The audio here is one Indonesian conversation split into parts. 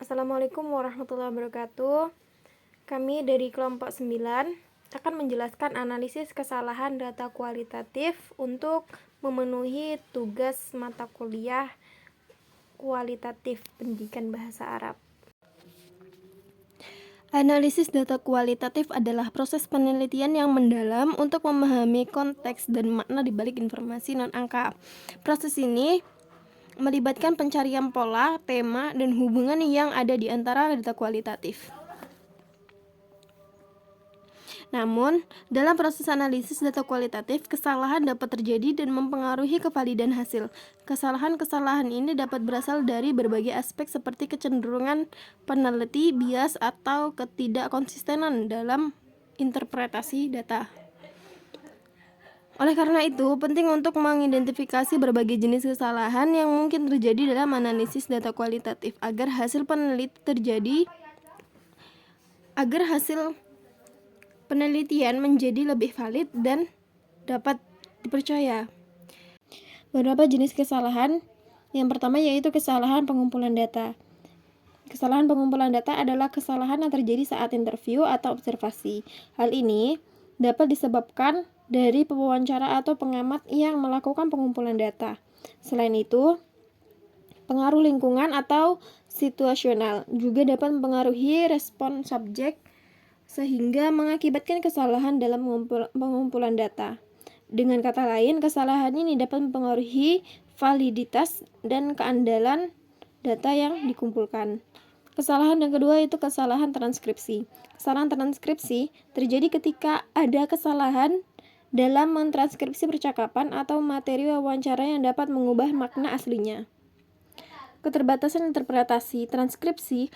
Assalamualaikum warahmatullahi wabarakatuh. Kami dari kelompok 9 akan menjelaskan analisis kesalahan data kualitatif untuk memenuhi tugas mata kuliah kualitatif pendidikan bahasa Arab. Analisis data kualitatif adalah proses penelitian yang mendalam untuk memahami konteks dan makna di balik informasi non-angka. Proses ini melibatkan pencarian pola, tema, dan hubungan yang ada di antara data kualitatif. Namun, dalam proses analisis data kualitatif, kesalahan dapat terjadi dan mempengaruhi kevalidan hasil. Kesalahan-kesalahan ini dapat berasal dari berbagai aspek seperti kecenderungan peneliti, bias, atau ketidakkonsistenan dalam interpretasi data. Oleh karena itu, penting untuk mengidentifikasi berbagai jenis kesalahan yang mungkin terjadi dalam analisis data kualitatif agar hasil penelitian menjadi lebih valid dan dapat dipercaya. Beberapa jenis kesalahan. Yang pertama yaitu kesalahan pengumpulan data. Kesalahan pengumpulan data adalah kesalahan yang terjadi saat interview atau observasi. Hal ini dapat disebabkan dari pewawancara atau pengamat yang melakukan pengumpulan data. Selain itu, pengaruh lingkungan atau situasional juga dapat mempengaruhi respon subjek sehingga mengakibatkan kesalahan dalam pengumpulan data. Dengan kata lain, kesalahan ini dapat mempengaruhi validitas dan keandalan data yang dikumpulkan. Kesalahan yang kedua yaitu kesalahan transkripsi. Kesalahan transkripsi terjadi ketika ada kesalahan dalam mentranskripsi percakapan atau materi wawancara yang dapat mengubah makna aslinya. Keterbatasan interpretasi transkripsi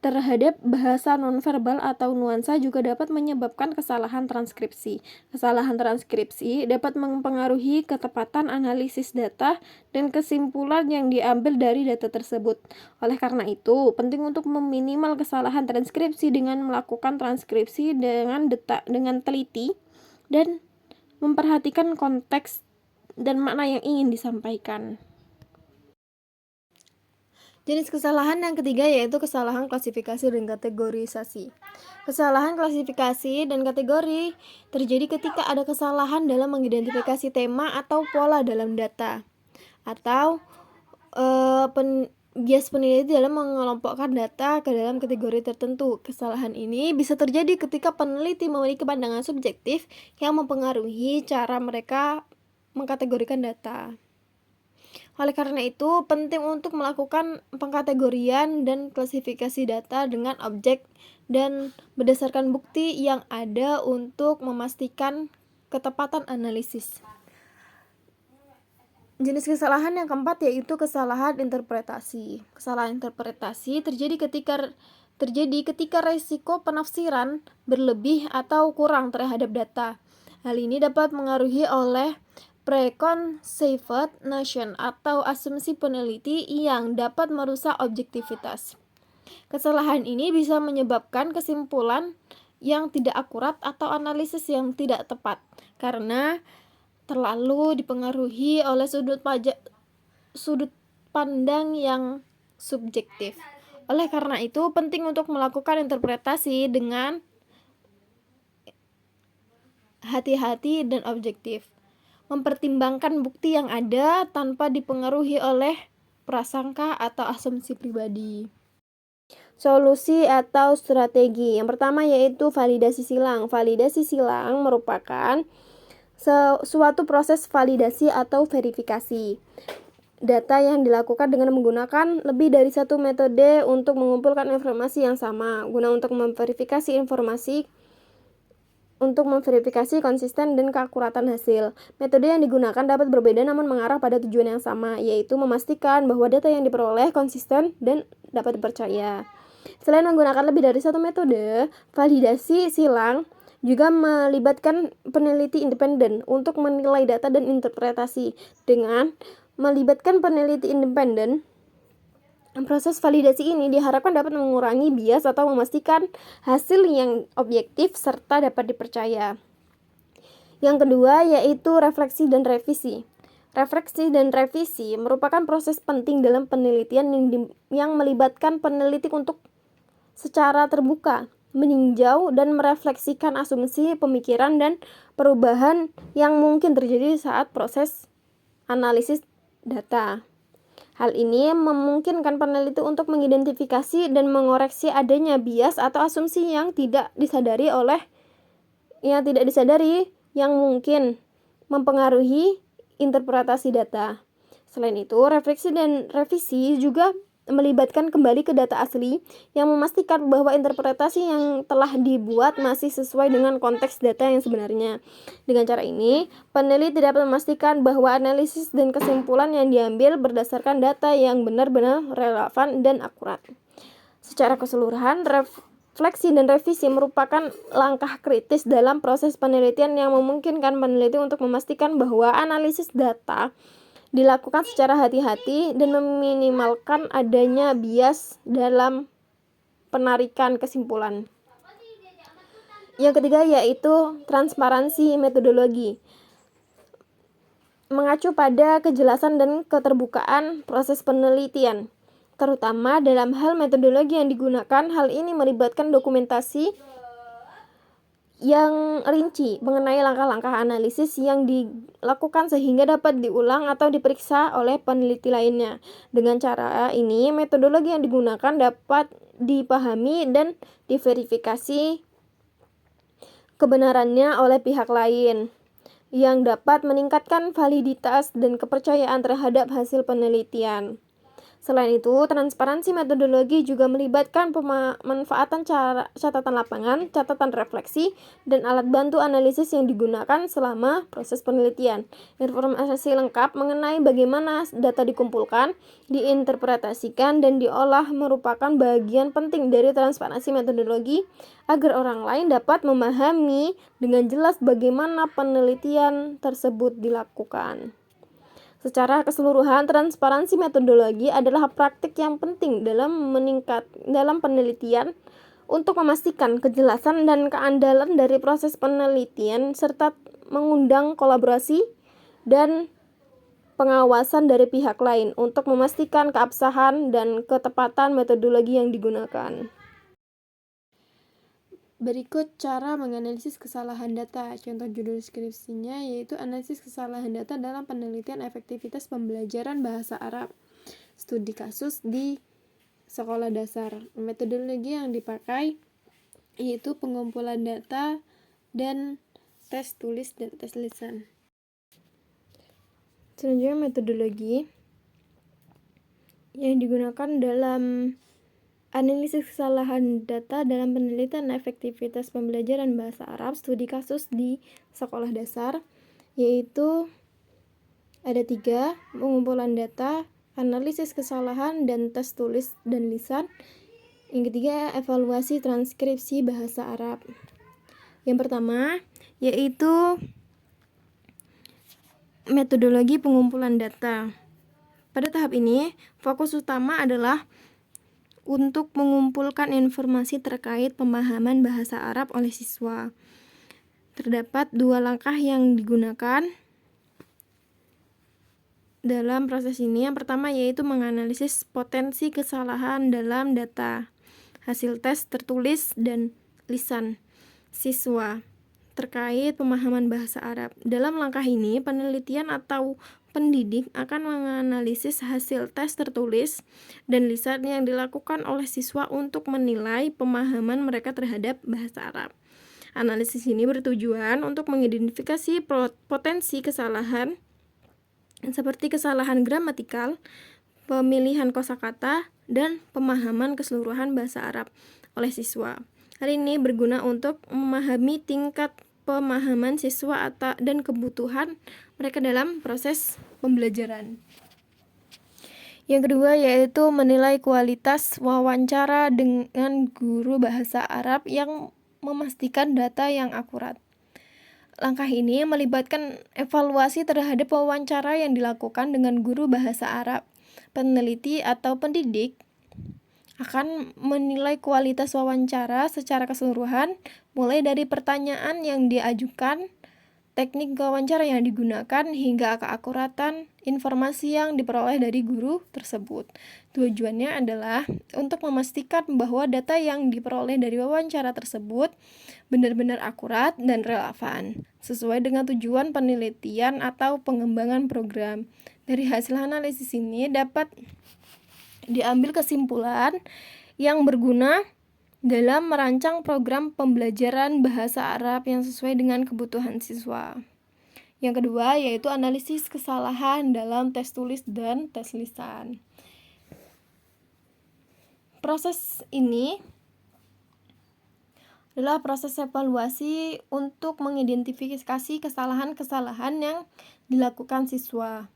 terhadap bahasa nonverbal atau nuansa juga dapat menyebabkan kesalahan transkripsi. Kesalahan transkripsi dapat mempengaruhi ketepatan analisis data dan kesimpulan yang diambil dari data tersebut. Oleh karena itu, penting untuk meminimal kesalahan transkripsi dengan melakukan transkripsi dengan teliti dan memperhatikan konteks dan makna yang ingin disampaikan. Jenis kesalahan yang ketiga yaitu kesalahan klasifikasi dan kategorisasi. Kesalahan klasifikasi dan kategori terjadi ketika ada kesalahan dalam mengidentifikasi tema atau pola dalam data, atau bias peneliti dalam mengelompokkan data ke dalam kategori tertentu. Kesalahan ini bisa terjadi ketika peneliti memiliki pandangan subjektif yang mempengaruhi cara mereka mengkategorikan data. Oleh karena itu, penting untuk melakukan pengkategorian dan klasifikasi data dengan objek dan berdasarkan bukti yang ada untuk memastikan ketepatan analisis. Jenis kesalahan yang keempat yaitu kesalahan interpretasi. Kesalahan interpretasi terjadi ketika risiko penafsiran berlebih atau kurang terhadap data. Hal ini dapat mengaruhi oleh preconceived notion atau asumsi peneliti yang dapat merusak objektivitas. Kesalahan ini bisa menyebabkan kesimpulan yang tidak akurat atau analisis yang tidak tepat karena terlalu dipengaruhi oleh sudut pandang yang subjektif. Oleh karena itu, penting untuk melakukan interpretasi dengan hati-hati dan objektif, mempertimbangkan bukti yang ada tanpa dipengaruhi oleh prasangka atau asumsi pribadi. Solusi atau strategi. Yang pertama yaitu validasi silang. Validasi silang merupakan suatu proses validasi atau verifikasi data yang dilakukan dengan menggunakan lebih dari satu metode untuk mengumpulkan informasi yang sama guna untuk memverifikasi konsisten dan keakuratan hasil. Metode yang digunakan dapat berbeda namun mengarah pada tujuan yang sama, yaitu memastikan bahwa data yang diperoleh konsisten dan dapat dipercaya. Selain menggunakan lebih dari satu metode, validasi silang juga melibatkan peneliti independen untuk menilai data dan interpretasi. Dengan melibatkan peneliti independen, proses validasi ini diharapkan dapat mengurangi bias atau memastikan hasil yang objektif serta dapat dipercaya. Yang kedua yaitu refleksi dan revisi. Refleksi dan revisi merupakan proses penting dalam penelitian yang melibatkan peneliti untuk secara terbuka meninjau dan merefleksikan asumsi, pemikiran, dan perubahan yang mungkin terjadi saat proses analisis data. Hal ini memungkinkan peneliti untuk mengidentifikasi dan mengoreksi adanya bias atau asumsi yang tidak disadari yang mungkin mempengaruhi interpretasi data. Selain itu, refleksi dan revisi juga melibatkan kembali ke data asli yang memastikan bahwa interpretasi yang telah dibuat masih sesuai dengan konteks data yang sebenarnya. Dengan cara ini, peneliti dapat memastikan bahwa analisis dan kesimpulan yang diambil berdasarkan data yang benar-benar relevan dan akurat. Secara keseluruhan, refleksi dan revisi merupakan langkah kritis dalam proses penelitian yang memungkinkan peneliti untuk memastikan bahwa analisis data dilakukan secara hati-hati dan meminimalkan adanya bias dalam penarikan kesimpulan. Yang ketiga yaitu transparansi metodologi. Mengacu pada kejelasan dan keterbukaan proses penelitian, terutama dalam hal metodologi yang digunakan. Hal ini melibatkan dokumentasi yang rinci mengenai langkah-langkah analisis yang dilakukan sehingga dapat diulang atau diperiksa oleh peneliti lainnya. Dengan cara ini, metodologi yang digunakan dapat dipahami dan diverifikasi kebenarannya oleh pihak lain, yang dapat meningkatkan validitas dan kepercayaan terhadap hasil penelitian. Selain itu, transparansi metodologi juga melibatkan pemanfaatan catatan lapangan, catatan refleksi, dan alat bantu analisis yang digunakan selama proses penelitian. Informasi lengkap mengenai bagaimana data dikumpulkan, diinterpretasikan, dan diolah merupakan bagian penting dari transparansi metodologi agar orang lain dapat memahami dengan jelas bagaimana penelitian tersebut dilakukan. Secara keseluruhan, transparansi metodologi adalah praktik yang penting dalam penelitian untuk memastikan kejelasan dan keandalan dari proses penelitian serta mengundang kolaborasi dan pengawasan dari pihak lain untuk memastikan keabsahan dan ketepatan metodologi yang digunakan. Berikut cara menganalisis kesalahan data. Contoh judul skripsinya yaitu analisis kesalahan data dalam penelitian efektivitas pembelajaran bahasa Arab. Studi kasus di sekolah dasar. Metodologi yang dipakai yaitu pengumpulan data dan tes tulis dan tes lisan. Selanjutnya metodologi yang digunakan dalam analisis kesalahan data dalam penelitian efektivitas pembelajaran bahasa Arab studi kasus di sekolah dasar, yaitu ada 3: pengumpulan data, analisis kesalahan, dan tes tulis dan lisan. Yang ketiga, evaluasi transkripsi bahasa Arab. Yang pertama yaitu metodologi pengumpulan data. Pada tahap ini, fokus utama adalah untuk mengumpulkan informasi terkait pemahaman bahasa Arab oleh siswa. Terdapat 2 langkah yang digunakan dalam proses ini. Yang pertama yaitu menganalisis potensi kesalahan dalam data, hasil tes tertulis dan lisan siswa terkait pemahaman bahasa Arab. Dalam langkah ini, penelitian atau pendidik akan menganalisis hasil tes tertulis dan lisan yang dilakukan oleh siswa untuk menilai pemahaman mereka terhadap bahasa Arab. Analisis ini bertujuan untuk mengidentifikasi potensi kesalahan seperti kesalahan gramatikal, pemilihan kosakata, dan pemahaman keseluruhan bahasa Arab oleh siswa. Hal ini berguna untuk memahami tingkat pemahaman siswa dan kebutuhan mereka dalam proses pembelajaran. Yang kedua yaitu menilai kualitas wawancara dengan guru bahasa Arab yang memastikan data yang akurat. Langkah ini melibatkan evaluasi terhadap wawancara yang dilakukan dengan guru bahasa Arab. Peneliti atau pendidik akan menilai kualitas wawancara secara keseluruhan, mulai dari pertanyaan yang diajukan, teknik wawancara yang digunakan, hingga keakuratan informasi yang diperoleh dari guru tersebut. Tujuannya adalah untuk memastikan bahwa data yang diperoleh dari wawancara tersebut benar-benar akurat dan relevan, sesuai dengan tujuan penelitian atau pengembangan program. Dari hasil analisis ini dapat diambil kesimpulan yang berguna dalam merancang program pembelajaran bahasa Arab yang sesuai dengan kebutuhan siswa. Yang kedua yaitu analisis kesalahan dalam tes tulis dan tes lisan. Proses ini adalah proses evaluasi untuk mengidentifikasi kesalahan-kesalahan yang dilakukan siswa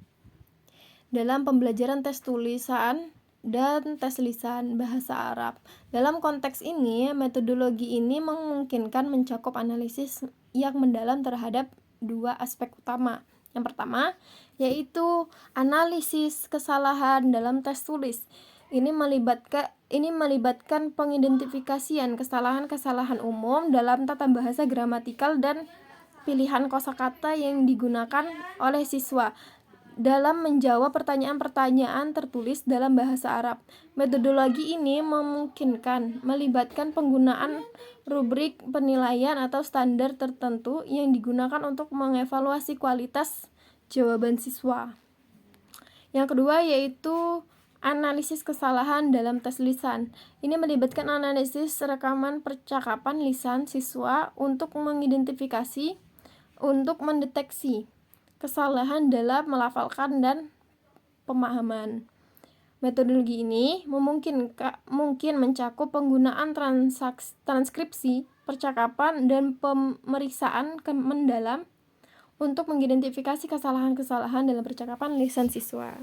dalam pembelajaran tes tulisan dan tes lisan bahasa Arab. Dalam konteks ini, metodologi ini memungkinkan mencakup analisis yang mendalam terhadap dua aspek utama. Yang pertama, yaitu analisis kesalahan dalam tes tulis. Ini melibatkan pengidentifikasian kesalahan-kesalahan umum dalam tata bahasa gramatikal dan pilihan kosakata yang digunakan oleh siswa dalam menjawab pertanyaan-pertanyaan tertulis dalam bahasa Arab. Metodologi ini memungkinkan melibatkan penggunaan rubrik penilaian atau standar tertentu yang digunakan untuk mengevaluasi kualitas jawaban siswa. Yang kedua yaitu analisis kesalahan dalam tes lisan. Ini melibatkan analisis rekaman percakapan lisan siswa untuk mendeteksi kesalahan dalam melafalkan dan pemahaman. Metodologi ini mungkin mencakup penggunaan transkripsi percakapan dan pemeriksaan mendalam untuk mengidentifikasi kesalahan-kesalahan dalam percakapan lisan siswa.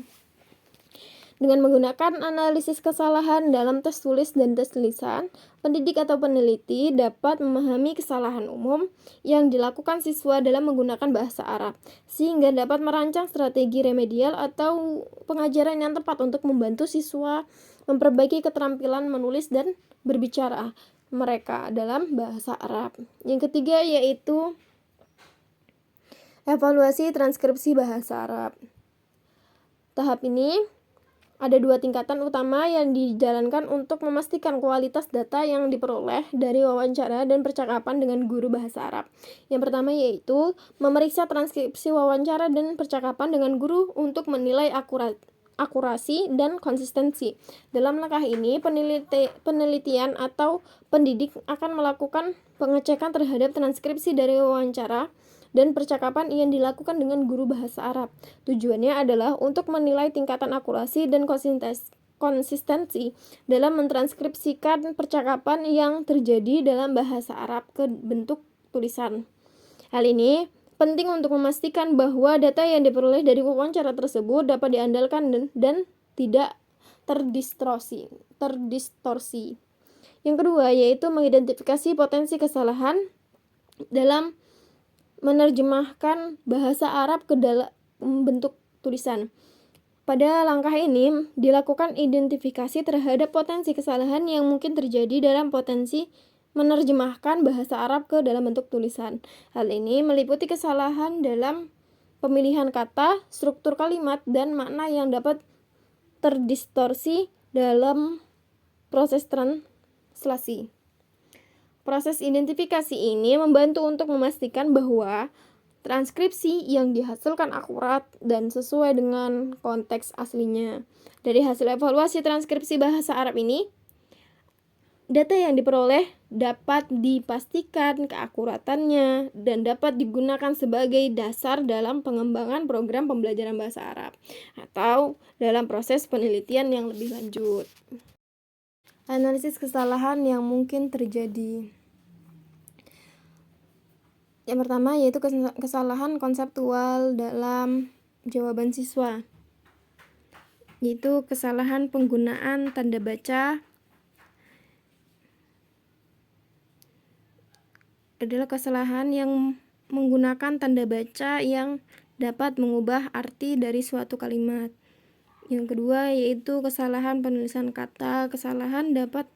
Dengan menggunakan analisis kesalahan dalam tes tulis dan tes lisan, pendidik atau peneliti dapat memahami kesalahan umum yang dilakukan siswa dalam menggunakan bahasa Arab, sehingga dapat merancang strategi remedial atau pengajaran yang tepat untuk membantu siswa memperbaiki keterampilan menulis dan berbicara mereka dalam bahasa Arab. Yang ketiga yaitu evaluasi transkripsi bahasa Arab. Tahap ini ada dua tingkatan utama yang dijalankan untuk memastikan kualitas data yang diperoleh dari wawancara dan percakapan dengan guru bahasa Arab. Yang pertama yaitu memeriksa transkripsi wawancara dan percakapan dengan guru untuk menilai akurasi dan konsistensi. Dalam langkah ini, penelitian atau pendidik akan melakukan pengecekan terhadap transkripsi dari wawancara dan percakapan yang dilakukan dengan guru bahasa Arab. Tujuannya adalah untuk menilai tingkatan akurasi dan konsistensi dalam mentranskripsikan percakapan yang terjadi dalam bahasa Arab ke bentuk tulisan. Hal ini penting untuk memastikan bahwa data yang diperoleh dari wawancara tersebut dapat diandalkan dan tidak terdistorsi. Yang kedua yaitu mengidentifikasi potensi kesalahan dalam menerjemahkan bahasa Arab ke dalam bentuk tulisan. Pada langkah ini dilakukan identifikasi terhadap potensi kesalahan yang mungkin terjadi dalam potensi menerjemahkan bahasa Arab ke dalam bentuk tulisan. Hal ini meliputi kesalahan dalam pemilihan kata, struktur kalimat, dan makna yang dapat terdistorsi dalam proses translasi. Proses identifikasi ini membantu untuk memastikan bahwa transkripsi yang dihasilkan akurat dan sesuai dengan konteks aslinya. Dari hasil evaluasi transkripsi bahasa Arab ini, data yang diperoleh dapat dipastikan keakuratannya dan dapat digunakan sebagai dasar dalam pengembangan program pembelajaran bahasa Arab atau dalam proses penelitian yang lebih lanjut. Analisis kesalahan yang mungkin terjadi. Yang pertama yaitu kesalahan konseptual dalam jawaban siswa, yaitu kesalahan penggunaan tanda baca adalah kesalahan yang menggunakan tanda baca yang dapat mengubah arti dari suatu kalimat. Yang kedua yaitu kesalahan penulisan kata. Kesalahan dapat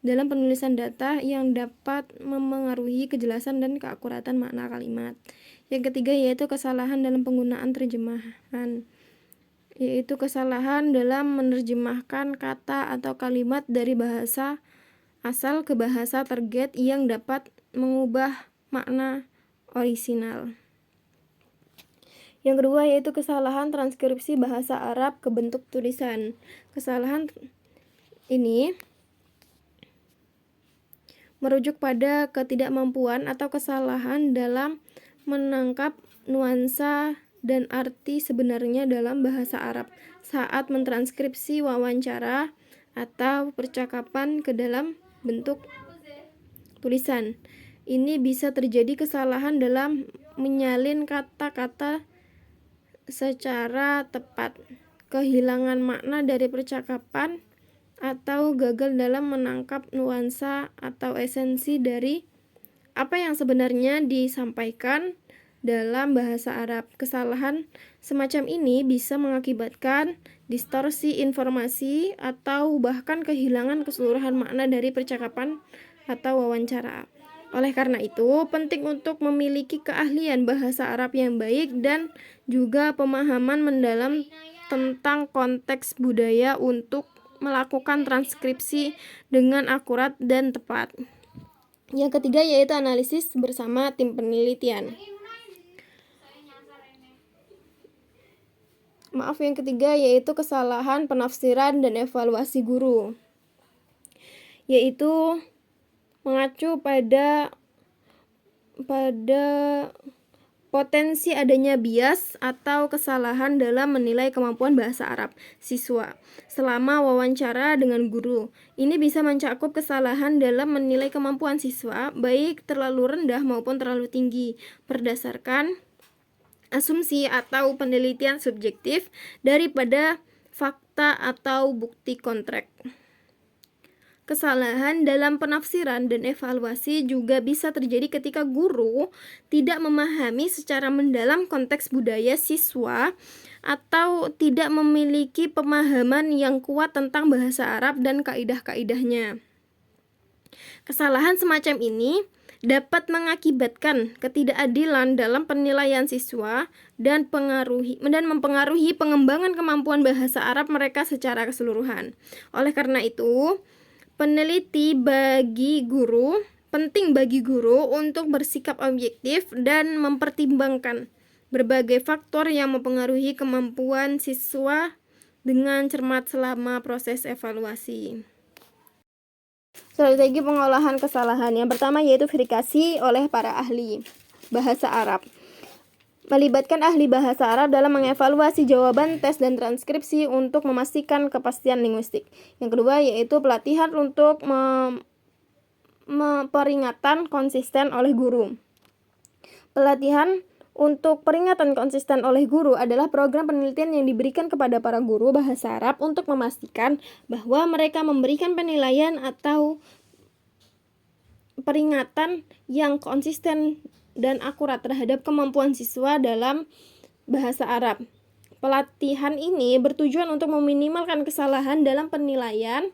dalam penulisan data yang dapat memengaruhi kejelasan dan keakuratan makna kalimat. Yang ketiga yaitu kesalahan dalam penggunaan terjemahan, yaitu kesalahan dalam menerjemahkan kata atau kalimat dari bahasa asal ke bahasa target yang dapat mengubah makna orisinal. Yang kedua yaitu kesalahan transkripsi bahasa Arab ke bentuk tulisan. Kesalahan ini merujuk pada ketidakmampuan atau kesalahan dalam menangkap nuansa dan arti sebenarnya dalam bahasa Arab saat mentranskripsi wawancara atau percakapan ke dalam bentuk tulisan. Ini bisa terjadi kesalahan dalam menyalin kata-kata secara tepat, kehilangan makna dari percakapan, atau gagal dalam menangkap nuansa atau esensi dari apa yang sebenarnya disampaikan dalam bahasa Arab. Kesalahan semacam ini bisa mengakibatkan distorsi informasi atau bahkan kehilangan keseluruhan makna dari percakapan atau wawancara. Oleh karena itu, penting untuk memiliki keahlian bahasa Arab yang baik dan juga pemahaman mendalam tentang konteks budaya untuk melakukan transkripsi dengan akurat dan tepat. Yang ketiga yaitu analisis bersama tim penelitian. Yang ketiga yaitu kesalahan penafsiran dan evaluasi guru, yaitu mengacu pada potensi adanya bias atau kesalahan dalam menilai kemampuan bahasa Arab siswa selama wawancara dengan guru. Ini bisa mencakup kesalahan dalam menilai kemampuan siswa, baik terlalu rendah maupun terlalu tinggi, berdasarkan asumsi atau penelitian subjektif daripada fakta atau bukti kontrak. Kesalahan dalam penafsiran dan evaluasi juga bisa terjadi ketika guru tidak memahami secara mendalam konteks budaya siswa atau tidak memiliki pemahaman yang kuat tentang bahasa Arab dan kaidah-kaidahnya. Kesalahan semacam ini dapat mengakibatkan ketidakadilan dalam penilaian siswa dan mempengaruhi pengembangan kemampuan bahasa Arab mereka secara keseluruhan. Oleh karena itu, penting bagi guru untuk bersikap objektif dan mempertimbangkan berbagai faktor yang mempengaruhi kemampuan siswa dengan cermat selama proses evaluasi. Strategi pengolahan kesalahan. Yang pertama yaitu verifikasi oleh para ahli bahasa Arab. Melibatkan ahli bahasa Arab dalam mengevaluasi jawaban tes dan transkripsi untuk memastikan kepastian linguistik. Yang kedua yaitu pelatihan untuk peringatan konsisten oleh guru. Pelatihan untuk peringatan konsisten oleh guru adalah program penelitian yang diberikan kepada para guru bahasa Arab untuk memastikan bahwa mereka memberikan penilaian atau peringatan yang konsisten dan akurat terhadap kemampuan siswa dalam bahasa Arab. Pelatihan ini bertujuan untuk meminimalkan kesalahan dalam penilaian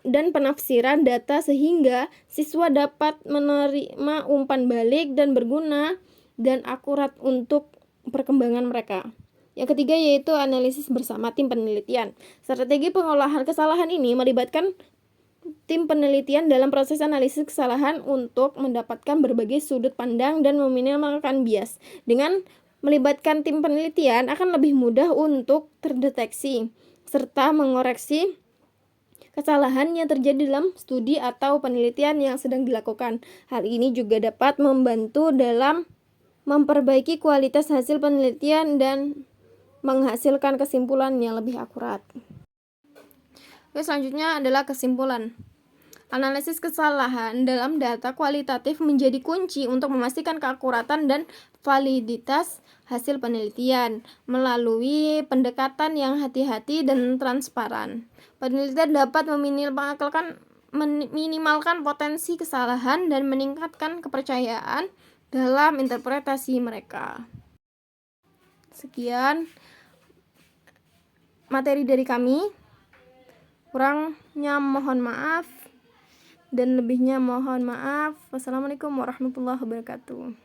dan penafsiran data sehingga siswa dapat menerima umpan balik dan berguna dan akurat untuk perkembangan mereka. Yang ketiga yaitu analisis bersama tim penelitian. Strategi pengolahan kesalahan ini melibatkan tim penelitian dalam proses analisis kesalahan untuk mendapatkan berbagai sudut pandang dan meminimalkan bias. Dengan melibatkan tim penelitian akan lebih mudah untuk terdeteksi serta mengoreksi kesalahan yang terjadi dalam studi atau penelitian yang sedang dilakukan. Hal ini juga dapat membantu dalam memperbaiki kualitas hasil penelitian dan menghasilkan kesimpulan yang lebih akurat. Oke, selanjutnya adalah kesimpulan. Analisis kesalahan dalam data kualitatif menjadi kunci untuk memastikan keakuratan dan validitas hasil penelitian melalui pendekatan yang hati-hati dan transparan. Penelitian dapat meminimalkan potensi kesalahan dan meningkatkan kepercayaan dalam interpretasi mereka. Sekian materi dari kami. Kurangnya mohon maaf. dan lebihnya mohon maaf. Wassalamualaikum warahmatullahi wabarakatuh.